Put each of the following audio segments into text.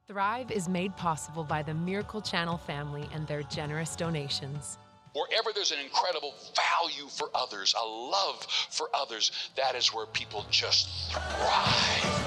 Thrive is made possible by the Miracle Channel family and their generous donations. Wherever there's an incredible value for others, a love for others, that is where people just thrive.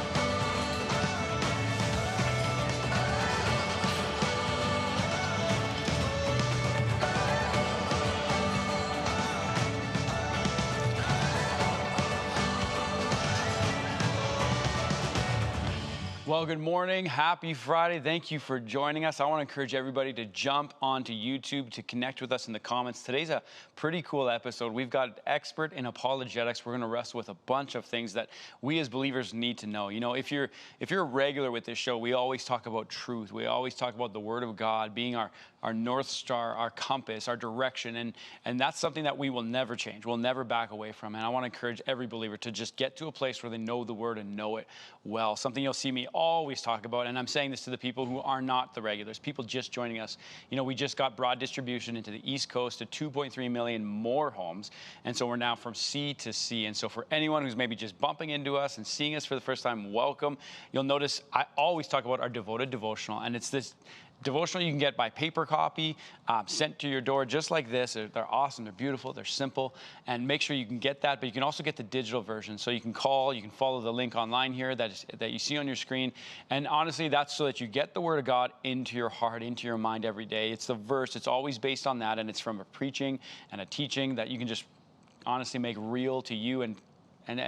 Well, good morning. Happy Friday. Thank you for joining us. I want to encourage everybody to jump onto YouTube to connect with us in the comments. Today's a pretty cool episode. We've got an expert in apologetics. We're going to wrestle with a bunch of things that we as believers need to know. You know, if you're a regular with this show, we always talk about truth. We always talk about the Word of God being our North Star, our compass, our direction. And that's something that we will never change. We'll never back away from. And I want to encourage every believer to just get to a place where they know the Word and know it well. Something you'll see me always talk about, and I'm saying this to the people who are not the regulars, people just joining us. You know, we just got broad distribution into the East Coast to 2.3 million more homes, and so we're now from sea to sea. And so for anyone who's maybe just bumping into us and seeing us for the first time, welcome. You'll notice I always talk about our devoted devotional, and it's this devotional you can get by paper copy, sent to your door just like this. They're awesome, they're beautiful, they're simple, and make sure you can get that, but you can also get the digital version. So you can call, you can follow the link online here that you see on your screen, and honestly, that's so that you get the Word of God into your heart, into your mind every day. It's the verse, it's always based on that, and it's from a preaching and a teaching that you can just honestly make real to you and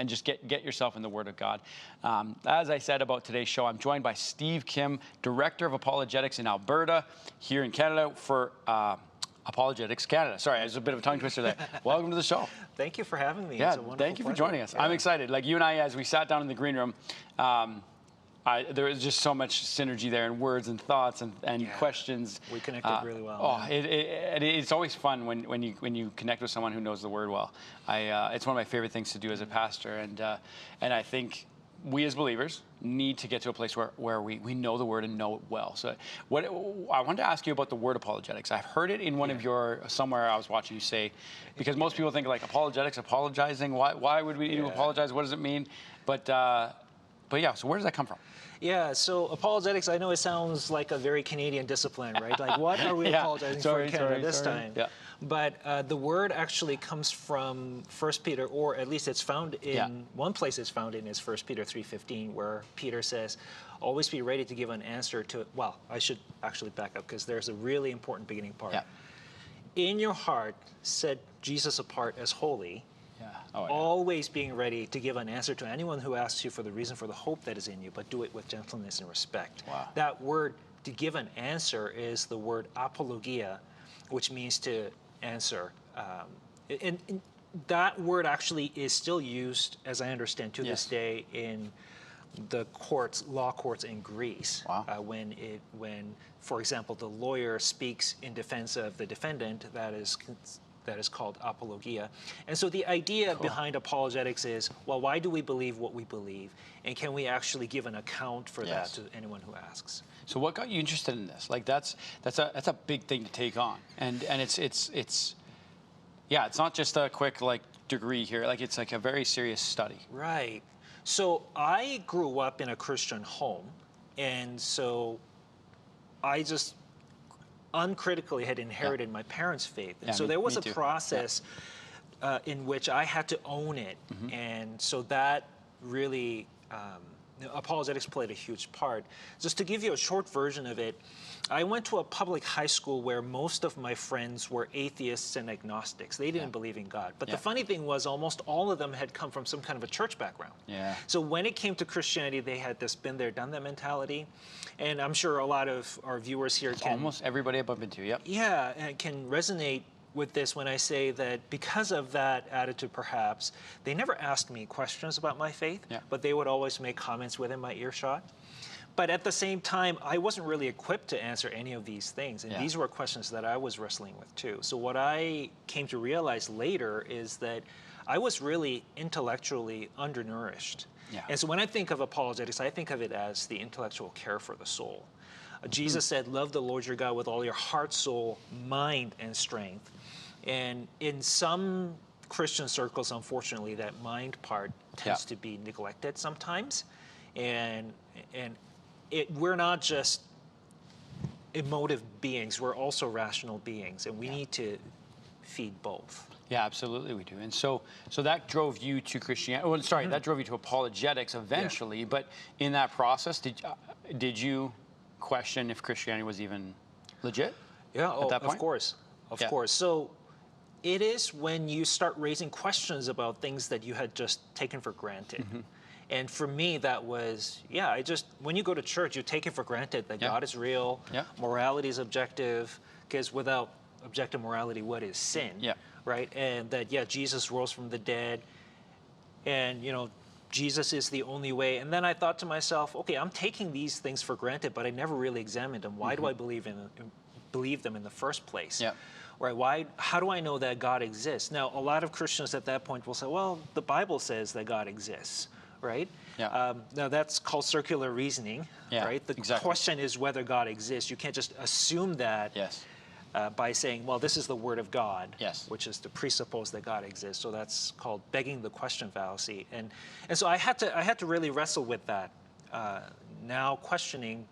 just get yourself in the Word of God. As I said about today's show, I'm joined by Steve Kim, Director of Apologetics in Alberta, here in Canada for Apologetics Canada. Sorry, there's a bit of a tongue twister there. Welcome to the show. Thank you for having me. Yeah, it's a wonderful thank you for pleasure. joining us. Yeah. I'm excited. Like you and I, as we sat down in the green room, there was just so much synergy there in words and thoughts and questions. We connected really well. It's always fun when you connect with someone who knows the Word well. It's one of my favorite things to do as a pastor, and I think we as believers need to get to a place where we know the Word and know it well. So I wanted to ask you about the word apologetics. I've heard it in one of somewhere I was watching you say, because most people think like apologetics, apologizing. Why would we need to apologize? What does it mean? But yeah, so where does that come from? Yeah, so apologetics, I know it sounds like a very Canadian discipline, right? Like, what are we apologizing for in Canada this time? Yeah. But the word actually comes from 1 Peter, or at least it's found in one place it's found in is 1 Peter 3:15, where Peter says, always be ready to give an answer to, well, I should actually back up because there's a really important beginning part. Yeah. In your heart, set Jesus apart as holy, always being ready to give an answer to anyone who asks you for the reason for the hope that is in you, but do it with gentleness and respect. Wow. That word to give an answer is the word apologia, which means to answer. And that word actually is still used, as I understand, to this day in the law courts in Greece. Wow. When, for example, the lawyer speaks in defense of the defendant, that is called apologia. And so the idea behind apologetics is, well, why do we believe what we believe? And can we actually give an account for that to anyone who asks? So what got you interested in this? Like that's a big thing to take on. And it's not just a quick like degree here. Like it's like a very serious study. Right. So I grew up in a Christian home, and so I just uncritically had inherited my parents' faith. And so there was a process in which I had to own it. Mm-hmm. And so that really, apologetics played a huge part. Just to give you a short version of it, I went to a public high school where most of my friends were atheists and agnostics. They didn't believe in God. But the funny thing was almost all of them had come from some kind of a church background. Yeah. So when it came to Christianity, they had this been there, done that mentality. And I'm sure a lot of our viewers here can... Almost everybody I've bumped into, Yeah, and can resonate with this when I say that because of that attitude, perhaps, they never asked me questions about my faith, but they would always make comments within my earshot. But at the same time, I wasn't really equipped to answer any of these things. And these were questions that I was wrestling with too. So what I came to realize later is that I was really intellectually undernourished. Yeah. And so when I think of apologetics, I think of it as the intellectual care for the soul. Jesus said, love the Lord your God with all your heart, soul, mind, and strength. And in some Christian circles, unfortunately, that mind part tends to be neglected sometimes. And we're not just emotive beings, we're also rational beings, and we need to feed both. Yeah, absolutely we do. And so that drove you to Christianity. Well, sorry, that drove you to apologetics eventually. Yeah. But in that process, did you question if Christianity was even legit? Yeah, at that point? Of course. Of course. So it is when you start raising questions about things that you had just taken for granted. And for me, that was, when you go to church, you take it for granted that God is real, morality is objective, because without objective morality, what is sin? Right? And that, Jesus rose from the dead, and, Jesus is the only way. And then I thought to myself, okay, I'm taking these things for granted, but I never really examined them. Why do I believe them in the first place? Right? How do I know that God exists? Now, a lot of Christians at that point will say, well, the Bible says that God exists, right? Now, that's called circular reasoning, right? The question is whether God exists. You can't just assume that by saying, well, this is the Word of God, which is to presuppose that God exists. So that's called begging the question fallacy. And so I had to really wrestle with that, now questioning.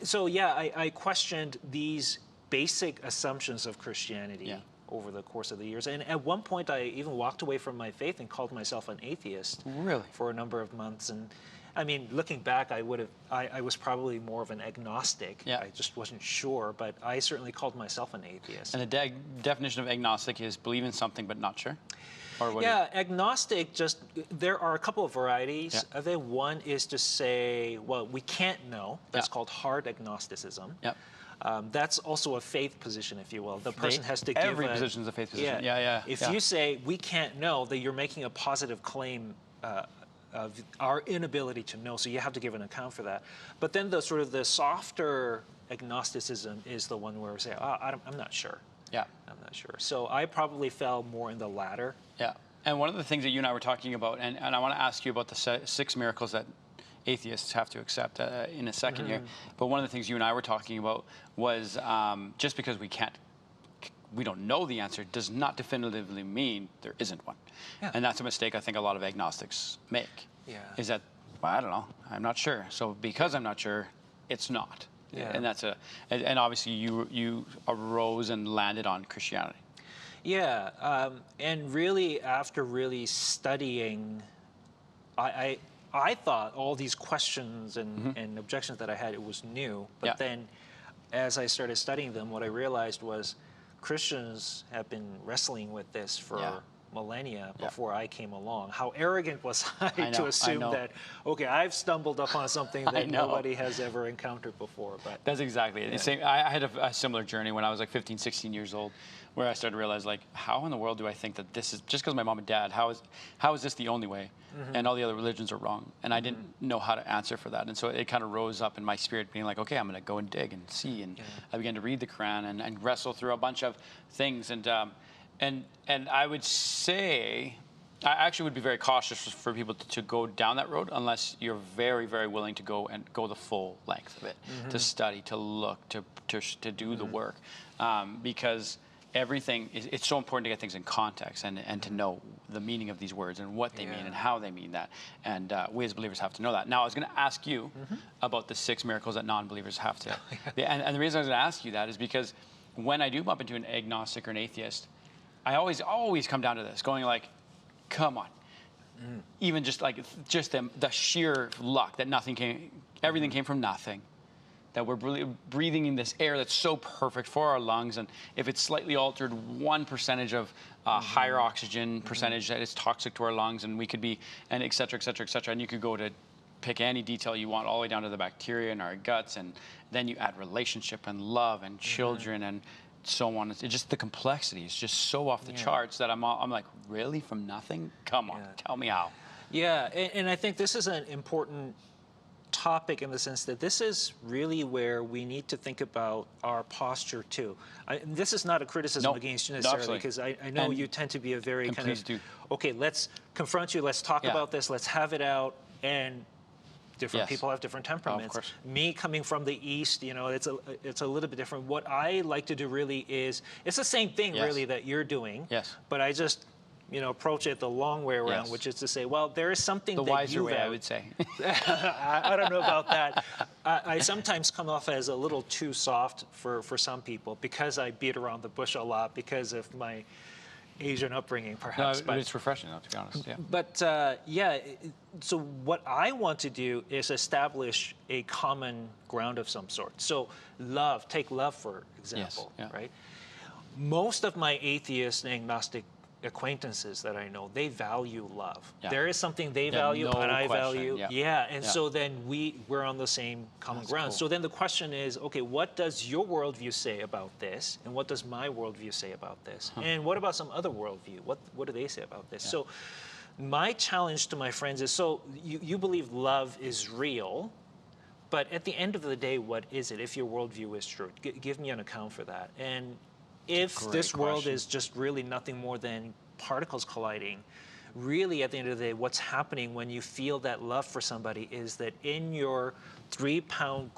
So I questioned these basic assumptions of Christianity over the course of the years. And at one point, I even walked away from my faith and called myself an atheist for a number of months. And I mean, looking back, I was probably more of an agnostic. I just wasn't sure, but I certainly called myself an atheist. And the definition of agnostic is believe in something but not sure? Or what agnostic, there are a couple of varieties of it. One is to say, well, we can't know. That's called hard agnosticism. That's also a faith position, if you will. The person has to give every position is a faith position. If you say we can't know, then you're making a positive claim of our inability to know, so you have to give an account for that. But then the softer agnosticism is the one where we say, I'm not sure. I'm not sure. So I probably fell more in the latter. And one of the things that you and I were talking about, and I want to ask you about the 6 miracles that atheists have to accept in a second here. But one of the things you and I were talking about was just because we don't know the answer does not definitively mean there isn't one. And that's a mistake I think a lot of agnostics make. Is that, well, I don't know, I'm not sure. So because I'm not sure, it's not. And that's and obviously you arose and landed on Christianity. And really after really studying, I thought all these questions and objections that I had, it was new. But then as I started studying them, what I realized was Christians have been wrestling with this for millennia before I came along. How arrogant was I to assume that, okay, I've stumbled upon something that nobody has ever encountered before. But that's exactly it. Same, I had a similar journey when I was like 15, 16 years old, where I started to realize, like, how in the world do I think that this is, just because my mom and dad, how is this the only way? And all the other religions are wrong. And I didn't know how to answer for that. And so it kind of rose up in my spirit being like, okay, I'm going to go and dig and see. And I began to read the Quran and wrestle through a bunch of things. And I would say, I actually would be very cautious for people to go down that road unless you're very, very willing to go the full length of it, to study, to look, to do the work. Because everything, it's so important to get things in context and to know the meaning of these words and what they mean and how they mean that. And we as believers have to know that. Now, I was going to ask you about the 6 miracles that non-believers have to. And the reason I was going to ask you that is because when I do bump into an agnostic or an atheist, I always come down to this, going like, come on. Even just the sheer luck that everything came from nothing. That we're breathing in this air that's so perfect for our lungs, and if it's slightly altered 1% of higher oxygen percentage, that is toxic to our lungs, and we could be, and et cetera, et cetera, et cetera. And you could go to pick any detail you want, all the way down to the bacteria in our guts, and then you add relationship and love and children and so on. It's just the complexity is just so off the charts that I'm like, really, from nothing? Come on, tell me how. And I think this is an important topic in the sense that this is really where we need to think about our posture too. This is not a criticism against you necessarily, because I know you tend to be a very kind of, okay, let's confront you, let's talk about this, let's have it out, and different people have different temperaments. Me coming from the East, it's a little bit different. What I like to do really is, it's the same thing really that you're doing, but I just approach it the long way around, which is to say, well, there is something the that wiser you way, I would say. I don't know about that. I sometimes come off as a little too soft for some people because I beat around the bush a lot because of my Asian upbringing, perhaps. No, but it's refreshing, though, to be honest. Yeah. But so what I want to do is establish a common ground of some sort. So love, take love for example, right? Most of my atheist and agnostic acquaintances that I know, they value love. Yeah. There is something they value and I value. Yeah. So then we're on the same common ground. Cool. So then the question is, okay, what does your worldview say about this? And what does my worldview say about this? And what about some other worldview? What do they say about this? So my challenge to my friends is, so you believe love is real, but at the end of the day, what is it? If your worldview is true, give me an account for that. And if this world is just really nothing more than particles colliding, really at the end of the day, what's happening when you feel that love for somebody is that in your 3-pound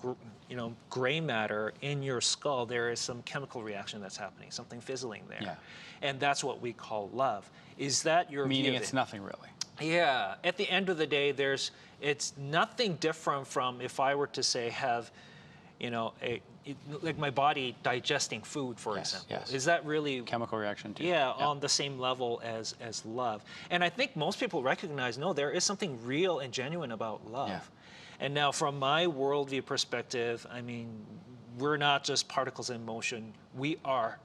gray matter in your skull, there is some chemical reaction that's happening, something fizzling there. Yeah. And that's what we call love. Is that your meaning view? It's nothing really. Yeah. At the end of the day, it's nothing different from if I were to say have, like my body digesting food, for example. Yes. Is that really chemical reaction too? Yeah, on the same level as love. And I think most people recognize, no, there is something real and genuine about love. Yeah. And now from my worldview perspective, I mean, we're not just particles in motion. We are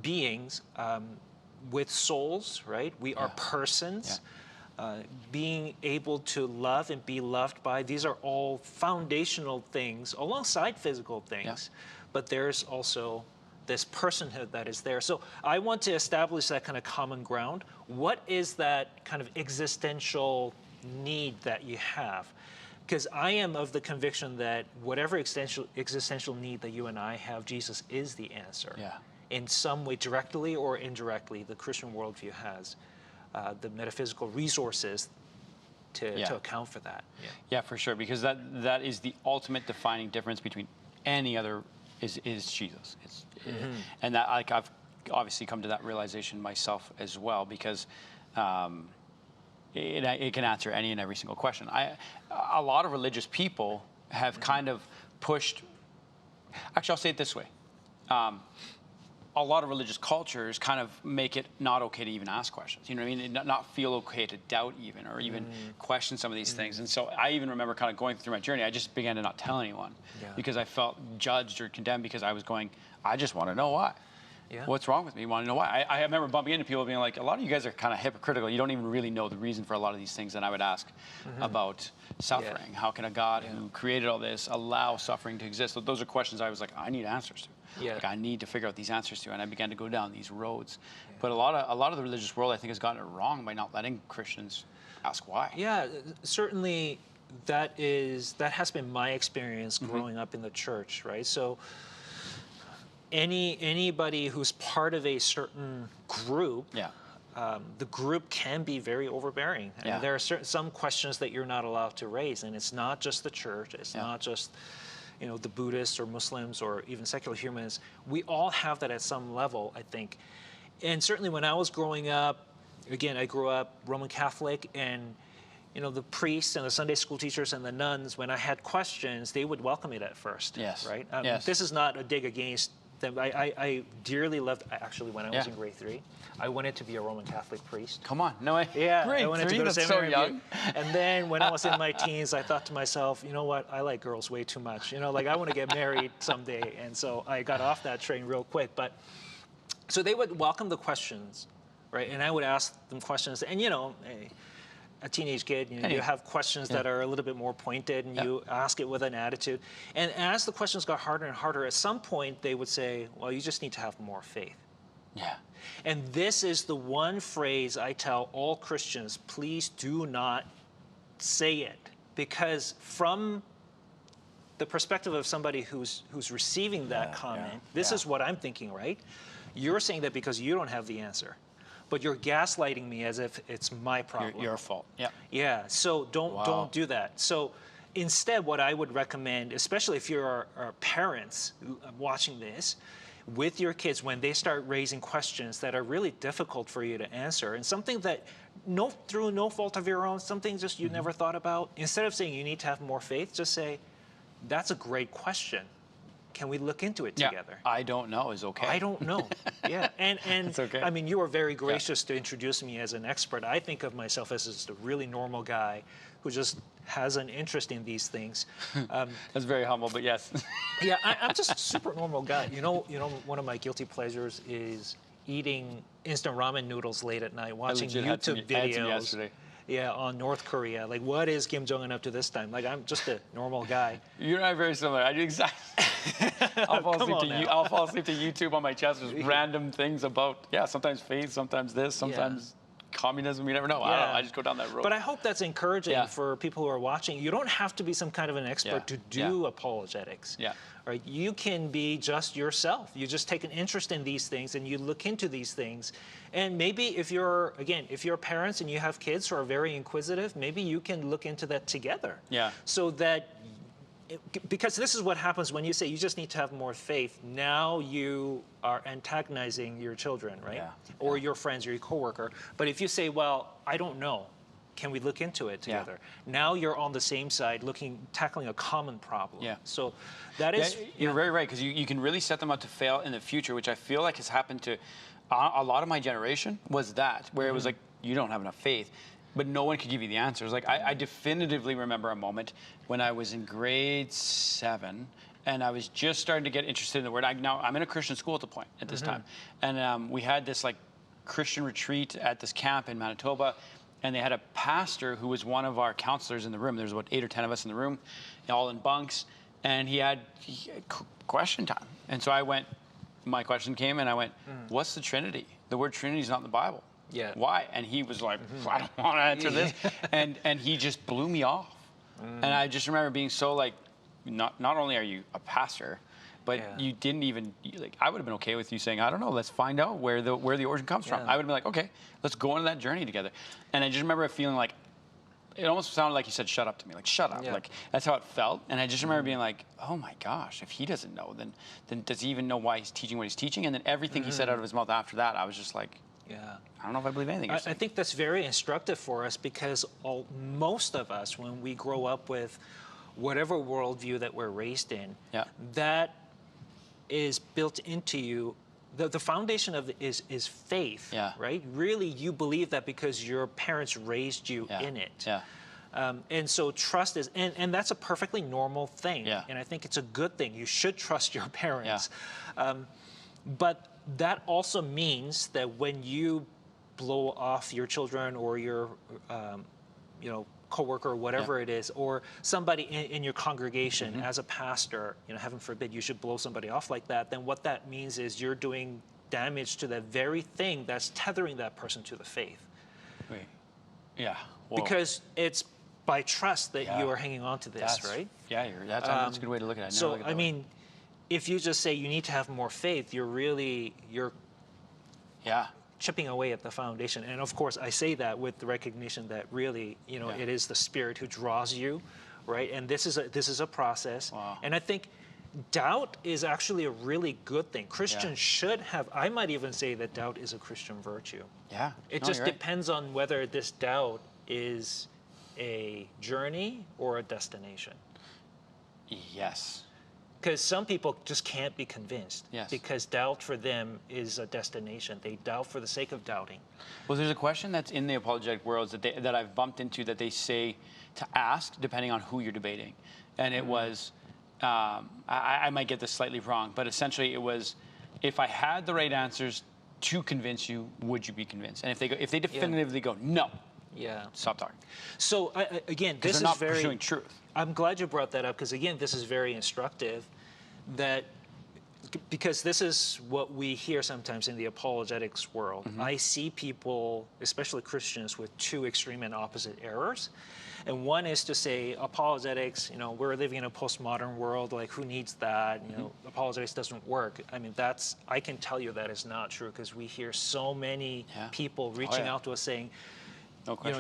beings with souls, right? We are persons. Being able to love and be loved by, these are all foundational things alongside physical things, but there's also this personhood that is there. So I want to establish that kind of common ground. What is that kind of existential need that you have? Because I am of the conviction that whatever existential need that you and I have, Jesus is the answer. In some way, directly or indirectly, the Christian worldview has the metaphysical resources to account for that. Yeah, for sure, because that is the ultimate defining difference between any other is Jesus. And that I've obviously come to that realization myself as well, because it can answer any and every single question. A lot of religious people have kind of pushed. Actually, I'll say it this way. A lot of religious cultures kind of make it not okay to even ask questions. You know what I mean? Not feel okay to doubt even, or even question some of these things. And so I even remember kind of going through my journey, I just began to not tell anyone because I felt judged or condemned, because I was going, I just want to know why. What's wrong with me? You want to know why? I remember bumping into people being like, a lot of you guys are kind of hypocritical. You don't even really know the reason for a lot of these things. And I would ask about suffering. How can a God who created all this allow suffering to exist? So those are questions I was like, I need answers to. Like, I need to figure out these answers to. And I began to go down these roads. But a lot of the religious world, I think, has gotten it wrong by not letting Christians ask why. Yeah, certainly that has been my experience growing up in the church, right? So anybody who's part of a certain group, the group can be very overbearing. And there are some questions that you're not allowed to raise. And it's not just the church. It's not just the Buddhists or Muslims or even secular humanists. We all have that at some level, I think. And certainly when I was growing up, again, I grew up Roman Catholic, and the priests and the Sunday school teachers and the nuns, when I had questions, they would welcome it at first. Right? This is not a dig against them. I dearly loved, actually, when I was in grade 3, I wanted to be a Roman Catholic priest. Come on, no way. Yeah, grade I wanted 3, to go to that's seminary. so young. And then when I was in my teens, I thought to myself, you know what, I like girls way too much. Like I want to get married someday. And so I got off that train real quick. But so they would welcome the questions, right? And I would ask them questions. And a teenage kid, you have questions that are a little bit more pointed, and you ask it with an attitude. And as the questions got harder and harder, at some point they would say, well, you just need to have more faith. And this is the one phrase I tell all Christians, please do not say it. Because from the perspective of somebody who's receiving that comment, this is what I'm thinking, right? You're saying that because you don't have the answer. But you're gaslighting me as if it's my problem. Your fault. Yeah. So don't do that. So instead, what I would recommend, especially if you're our parents watching this, with your kids when they start raising questions that are really difficult for you to answer, and something that through no fault of your own, something just you never thought about, instead of saying you need to have more faith, just say, that's a great question. Can we look into it together? I don't know is okay. I don't know. Yeah, and it's okay. I mean, you were very gracious to introduce me as an expert. I think of myself as just a really normal guy who just has an interest in these things. That's very humble, but yes. Yeah, I'm just a super normal guy. You know, one of my guilty pleasures is eating instant ramen noodles late at night, watching YouTube videos. Yeah, on North Korea. Like, what is Kim Jong-un up to this time? Like, I'm just a normal guy. You and I are very similar. I do exactly. I'll fall asleep to YouTube on my chest with random things about, sometimes faith, sometimes this, sometimes communism. You never know. I don't know. I just go down that road. But I hope that's encouraging for people who are watching. You don't have to be some kind of an expert to do apologetics. Yeah. Right? You can be just yourself. You just take an interest in these things and you look into these things. And maybe if you're parents and you have kids who are very inquisitive, maybe you can look into that together. Yeah. So that, because this is what happens when you say you just need to have more faith. Now you are antagonizing your children, right? Yeah. Or your friends or your coworker. But if you say, well, I don't know, can we look into it together? Yeah. Now you're on the same side, tackling a common problem. Yeah. So that is... You're very right, because you can really set them up to fail in the future, which I feel like has happened to a lot of my generation, was that, where it was like, you don't have enough faith, but no one could give you the answers. Like, I definitively remember a moment when I was in grade 7, and I was just starting to get interested in the Word. Now, I'm in a Christian school at this time, and we had this, like, Christian retreat at this camp in Manitoba, and they had a pastor who was one of our counselors in the room. There's about 8 or 10 of us in the room, all in bunks, and he had question time. And so my question came, and I went, what's the Trinity? The word Trinity is not in the Bible. Yeah. Why? And he was like, I don't want to answer this. And he just blew me off. And I just remember being so like, not only are you a pastor, but you didn't even, like, I would have been okay with you saying, I don't know, let's find out where the origin comes from. I would have been like, okay, let's go on that journey together. And I just remember feeling like, it almost sounded like he said, shut up to me, like, shut up. Like, that's how it felt. And I just remember being like, oh my gosh, if he doesn't know, then does he even know why he's teaching what he's teaching? And then everything he said out of his mouth after that, I was just like, I don't know if I believe anything. I think that's very instructive for us, because most of us, when we grow up with whatever worldview that we're raised in, that is built into you. The foundation of it is faith, right? Really, you believe that because your parents raised you in it. And so trust is, and that's a perfectly normal thing. And I think it's a good thing. You should trust your parents. But that also means that when you blow off your children or your, coworker or whatever it is, or somebody in your congregation as a pastor, heaven forbid you should blow somebody off like that, then what that means is you're doing damage to the very thing that's tethering that person to the faith. Wait. Yeah. Whoa. Because it's by trust that you are hanging on to this, right? Yeah, that's a good way to look at it. So, I mean, if you just say you need to have more faith, you're chipping away at the foundation. And of course, I say that with the recognition that really, it is the Spirit who draws you, right? And this is a process. Wow. And I think doubt is actually a really good thing. Christians should have, I might even say that doubt is a Christian virtue. Yeah. It just depends on whether this doubt is a journey or a destination. Yes. Because some people just can't be convinced. Yes. Because doubt for them is a destination. They doubt for the sake of doubting. Well, there's a question that's in the apologetic worlds that I've bumped into that they say to ask depending on who you're debating. And it was, I might get this slightly wrong, but essentially it was, if I had the right answers to convince you, would you be convinced? And if they definitively go, no, stop talking. So again, this is not pursuing truth. I'm glad you brought that up, because again, this is very instructive, because this is what we hear sometimes in the apologetics world. I see people, especially Christians, with two extreme and opposite errors. And one is to say apologetics, we're living in a postmodern world, like who needs that? Apologetics doesn't work. I mean, I can tell you that is not true, because we hear so many people reaching out to us saying,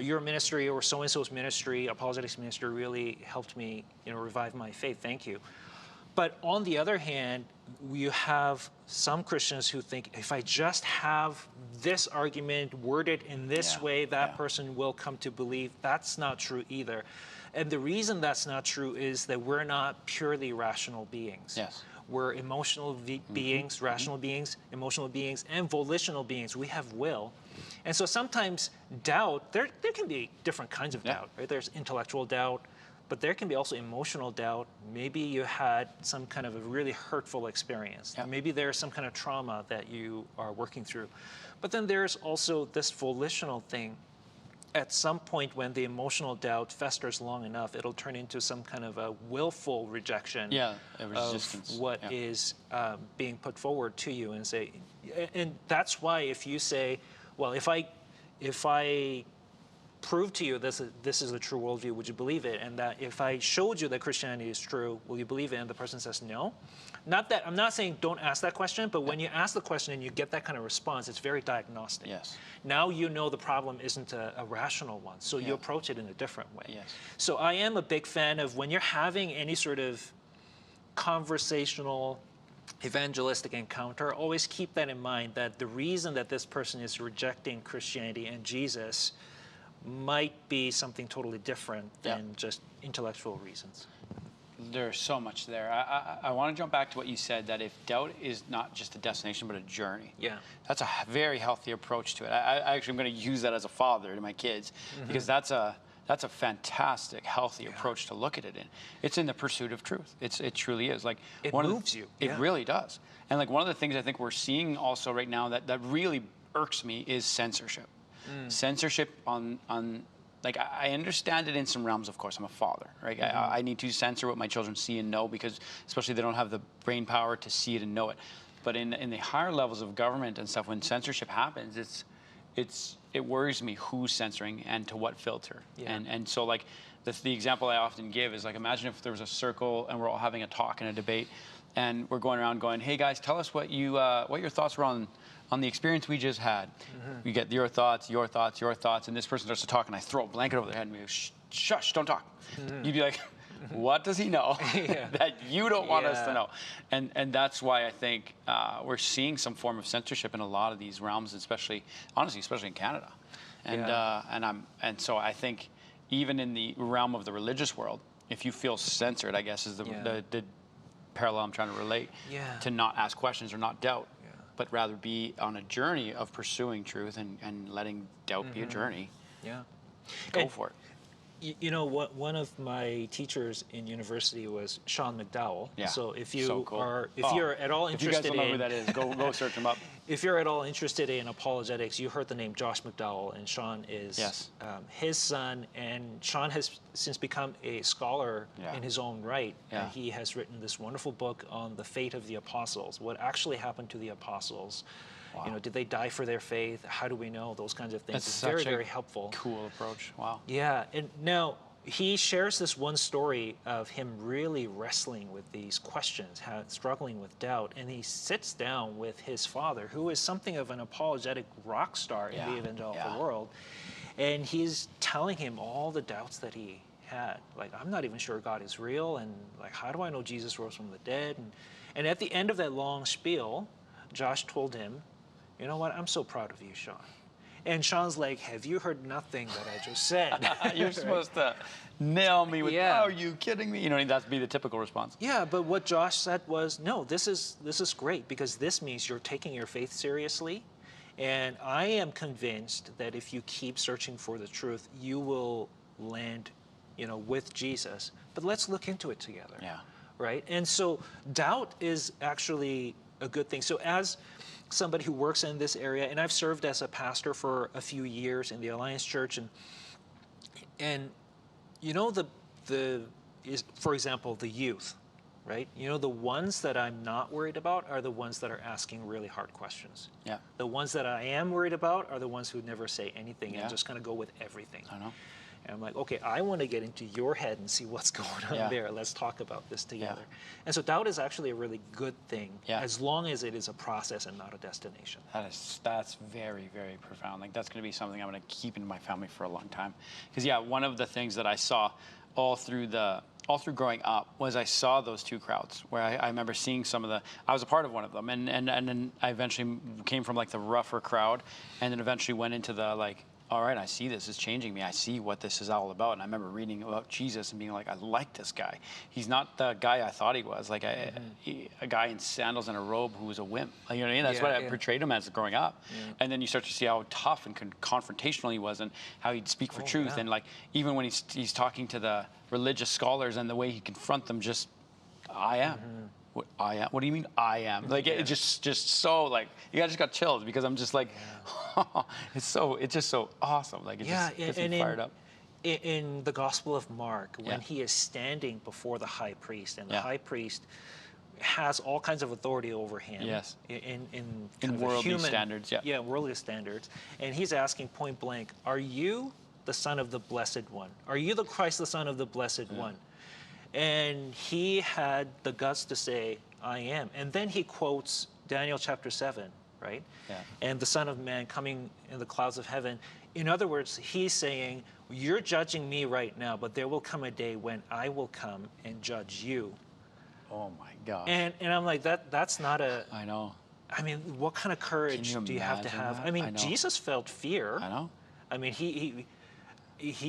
your ministry or so-and-so's ministry, apologetics ministry, really helped me, revive my faith. Thank you. But on the other hand, you have some Christians who think if I just have this argument worded in this way, that person will come to believe. That's not true either. And the reason that's not true is that we're not purely rational beings. Yes. We're emotional beings, rational beings, emotional beings, and volitional beings. We have will. And so sometimes doubt, there can be different kinds of doubt, right? There's intellectual doubt, but there can be also emotional doubt. Maybe you had some kind of a really hurtful experience. Maybe there's some kind of trauma that you are working through. But then there's also this volitional thing. At some point when the emotional doubt festers long enough, it'll turn into some kind of a willful rejection a resistance. of what is being put forward to you, and that's why if you say, well, if I prove to you this is the true worldview, would you believe it? And that if I showed you that Christianity is true, will you believe it? And the person says no. Not that I'm not saying don't ask that question, but when you ask the question and you get that kind of response, it's very diagnostic. Yes. Now you know the problem isn't a rational one, so you approach it in a different way. Yes. So I am a big fan of when you're having any sort of conversational evangelistic encounter, always keep that in mind, that the reason that this person is rejecting Christianity and Jesus might be something totally different than just intellectual reasons. There's so much there. I want to jump back to what you said, that if doubt is not just a destination but a journey. Yeah. That's a very healthy approach to it. I actually am going to use that as a father to my kids, because that's a fantastic, healthy approach to look at it in. It's in the pursuit of truth. It truly is. Like, it moves you. It really does. And like one of the things I think we're seeing also right now that really irks me is censorship. Censorship on like, I understand it in some realms, of course. I'm a father, right? I need to censor what my children see and know, because especially they don't have the brain power to see it and know it. But in the higher levels of government and stuff, when censorship happens, it worries me who's censoring and to what filter. And so like the example I often give is like, imagine if there was a circle and we're all having a talk and a debate, and we're going around going, hey guys, tell us what your thoughts were on the experience we just had. You get your thoughts, and this person starts to talk, and I throw a blanket over their head and we go, shush, don't talk. You'd be like, what does he know that you don't want us to know? And that's why I think we're seeing some form of censorship in a lot of these realms, especially in Canada. And so I think even in the realm of the religious world, if you feel censored, I guess is the parallel I'm trying to relate, to not ask questions or not doubt, but rather be on a journey of pursuing truth and letting doubt be a journey. Go for it. You know, one of my teachers in university was Sean McDowell. So if you you're at all interested, if you guys don't know who that is, go search him up. If you're at all interested in apologetics, you heard the name Josh McDowell, and Sean is his son, and Sean has since become a scholar in his own right. He has written this wonderful book on the fate of the apostles, what actually happened to the apostles. Wow. You know, did they die for their faith? How do we know? Those kinds of things. It's very, very helpful. Cool approach. Wow. Yeah, and now he shares this one story of him really wrestling with these questions, struggling with doubt, and he sits down with his father, who is something of an apologetic rock star in the evangelical world, and he's telling him all the doubts that he had. Like, I'm not even sure God is real, and like, how do I know Jesus rose from the dead? And at the end of that long spiel, Josh told him, you know what, I'm so proud of you, Sean. And Sean's like, have you heard nothing that I just said? You're supposed to nail me with, oh, are you kidding me? You know, that'd be the typical response. Yeah, but what Josh said was, no, this is great, because this means you're taking your faith seriously. And I am convinced that if you keep searching for the truth, you will land, you know, with Jesus. But let's look into it together. Right? And so doubt is actually a good thing. So as somebody who works in this area, and I've served as a pastor for a few years in the Alliance Church, and you know, for example, the youth, right? You know, the ones that I'm not worried about are the ones that are asking really hard questions. The ones that I am worried about are the ones who never say anything and just kind of go with everything. I know. And I'm like, okay, I want to get into your head and see what's going on there. Let's talk about this together. And so doubt is actually a really good thing, as long as it is a process and not a destination. That's very, very profound. Like, that's going to be something I'm going to keep in my family for a long time. Because one of the things that I saw all through the all through growing up was I saw those two crowds where I remember seeing some of the, I was a part of one of them, and then I eventually came from like the rougher crowd, and then eventually went into the like, all right, I see this is changing me. I see what this is all about. And I remember reading about Jesus and being like, I like this guy. He's not the guy I thought he was. Like a guy in sandals and a robe who was a wimp. Like, you know what I mean? That's what I portrayed him as growing up. Yeah. And then you start to see how tough and confrontational he was, and how he'd speak for truth. And like, even when he's talking to the religious scholars and the way he confront them, just, I am. What I am? What do you mean I am? Like it just so like you guys just got chills because I'm just like, it's just so awesome. Like it just gets me fired up. In the Gospel of Mark, when he is standing before the high priest, and the high priest has all kinds of authority over him. Yes. In worldly human standards. Yeah. Yeah, worldly standards, and he's asking point blank, "Are you the Son of the Blessed One? Are you the Christ, the Son of the Blessed One?" And he had the guts to say, I am. And then he quotes Daniel chapter 7, right? Yeah. And the Son of Man coming in the clouds of heaven. In other words, he's saying, you're judging me right now, but there will come a day when I will come and judge you. Oh my God. And I'm like, that's not a... I know. I mean, what kind of courage do you have to have? That? I mean, Jesus felt fear. I know. I mean, he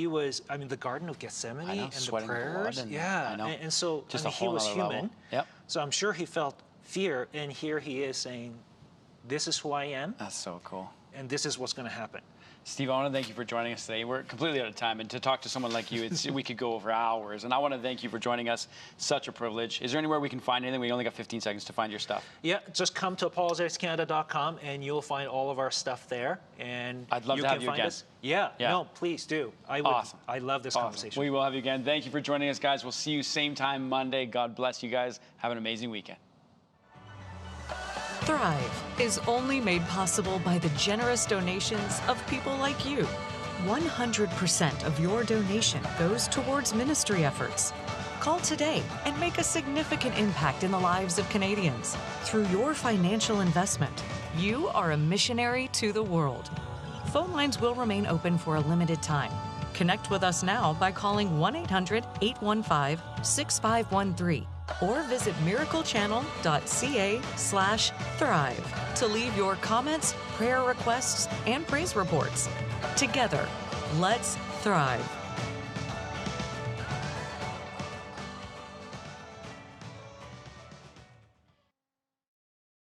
was, I mean, the Garden of Gethsemane and the prayers. I know. And so, just I mean, he was human. Level. Yep. So I'm sure he felt fear, and here he is saying, this is who I am. That's so cool. And this is what's going to happen. Steve, I want to thank you for joining us today. We're completely out of time, and to talk to someone like you, we could go over hours. And I want to thank you for joining us. Such a privilege. Is there anywhere we can find anything? We only got 15 seconds to find your stuff. Yeah, just come to apologeticscanada.com, and you'll find all of our stuff there. And I'd love to have you again. Yeah, no, please do. Awesome. I love this conversation. We will have you again. Thank you for joining us, guys. We'll see you same time Monday. God bless you guys. Have an amazing weekend. Thrive is only made possible by the generous donations of people like you. 100% of your donation goes towards ministry efforts. Call today and make a significant impact in the lives of Canadians. Through your financial investment, you are a missionary to the world. Phone lines will remain open for a limited time. Connect with us now by calling 1-800-815-6513 or visit miraclechannel.ca/thrive to leave your comments, prayer requests, and praise reports. Together, let's thrive.